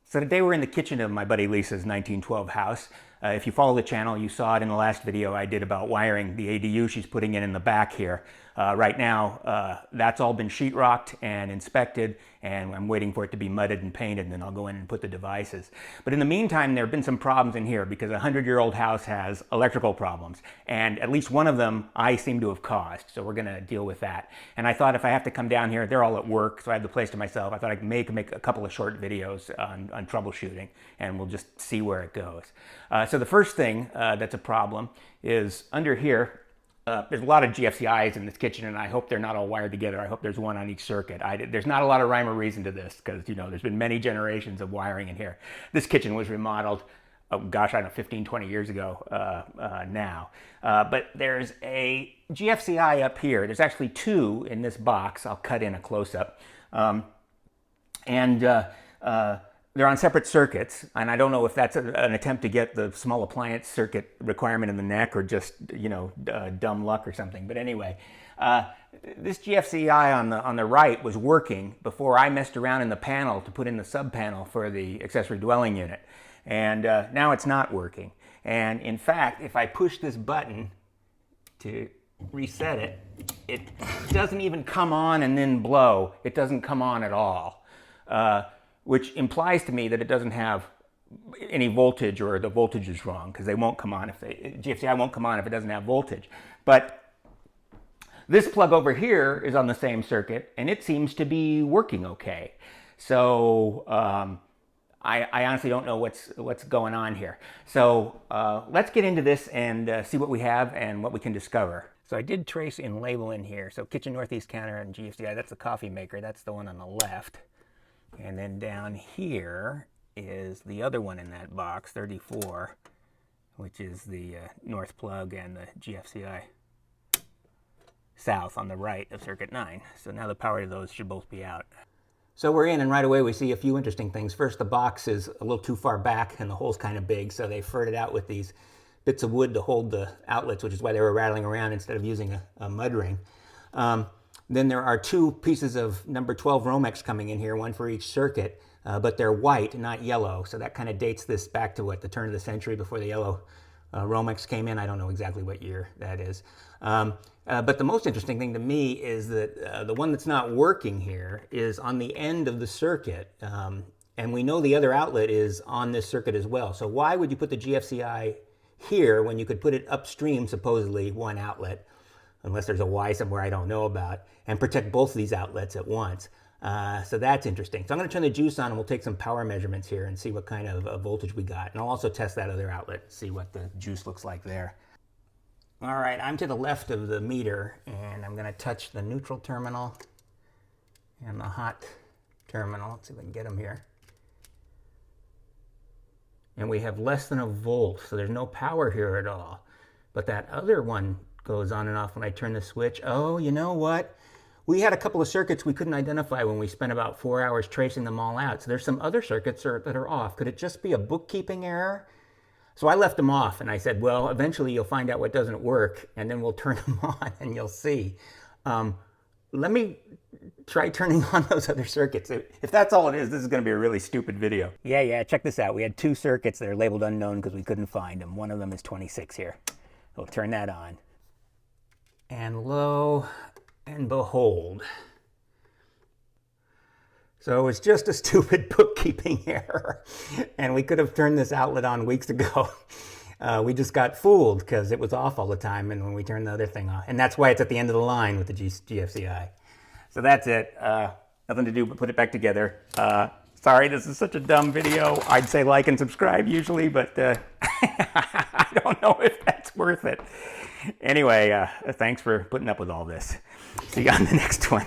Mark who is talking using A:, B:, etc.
A: So today we're in the kitchen of my buddy Lisa's 1912 house. If you follow the channel, you saw it in the last video I did about wiring the ADU she's putting in the back here. Right now, that's all been sheetrocked and inspected, and I'm waiting for it to be mudded and painted, and then I'll go in and put the devices. But in the meantime, there have been some problems in here because a 100-year-old house has electrical problems, and at least one of them I seem to have caused, so we're going to deal with that. And I thought if I have to come down here, they're all at work, so I have the place to myself. I thought I could make a couple of short videos on troubleshooting, and we'll just see where it goes. So the first thing that's a problem is under here. There's a lot of GFCIs in this kitchen, and I hope they're not all wired together. I hope there's one on each circuit. There's not a lot of rhyme or reason to this because, you know, there's been many generations of wiring in here. This kitchen was remodeled, oh gosh, I don't know, 15, 20 years ago now. But there's a GFCI up here. There's actually two in this box. I'll cut in a close-up. They're on separate circuits, and I don't know if that's an attempt to get the small appliance circuit requirement in the neck or just, you know, dumb luck or something. But anyway, this GFCI on the right was working before I messed around in the panel to put in the sub panel for the accessory dwelling unit. And now it's not working. And in fact, if I push this button to reset it, it doesn't even come on and then blow. It doesn't come on at all. Which implies to me that it doesn't have any voltage, or the voltage is wrong, because they won't come on if GFCI won't come on if it doesn't have voltage. But this plug over here is on the same circuit, and it seems to be working okay. So I honestly don't know what's going on here. So let's get into this and see what we have and what we can discover. So I did trace in label in here. So kitchen northeast counter and GFCI, that's the coffee maker. That's the one on the left. And then down here is the other one in that box, 34, which is the north plug and the GFCI south on the right of circuit 9. So now the power to those should both be out. So we're in, and right away we see a few interesting things. First, the box is a little too far back and the hole's kind of big, so they furred it out with these bits of wood to hold the outlets, which is why they were rattling around instead of using a mud ring. Then there are two pieces of number 12 Romex coming in here, one for each circuit, but they're white, not yellow. So that kind of dates this back to what, the turn of the century before the yellow Romex came in. I don't know exactly what year that is. But the most interesting thing to me is that the one that's not working here is on the end of the circuit. And we know the other outlet is on this circuit as well. So why would you put the GFCI here when you could put it upstream, supposedly one outlet, unless there's a Y somewhere I don't know about, and protect both of these outlets at once. So that's interesting. So I'm going to turn the juice on, and we'll take some power measurements here and see what kind of voltage we got. And I'll also test that other outlet, see what the juice looks like there. All right, I'm to the left of the meter, and I'm going to touch the neutral terminal and the hot terminal. Let's see if I can get them here. And we have less than a volt, so there's no power here at all. But that other one goes on and off when I turn the switch. Oh, you know what? We had a couple of circuits we couldn't identify when we spent about 4 hours tracing them all out. So there's some other circuits that are off. Could it just be a bookkeeping error? So I left them off, and I said, well, eventually you'll find out what doesn't work, and then we'll turn them on, and you'll see. Let me try turning on those other circuits. If that's all it is, this is going to be a really stupid video. Yeah, check this out. We had two circuits that are labeled unknown because we couldn't find them. One of them is 26 here. We'll turn that on. And lo and behold. So it's just a stupid bookkeeping error. And we could have turned this outlet on weeks ago. We just got fooled because it was off all the time, and when we turned the other thing off. And that's why it's at the end of the line with the GFCI. So that's it. Nothing to do but put it back together. Sorry, this is such a dumb video. I'd say like and subscribe usually, but I don't know if that's worth it. Anyway, thanks for putting up with all this. See you on the next one.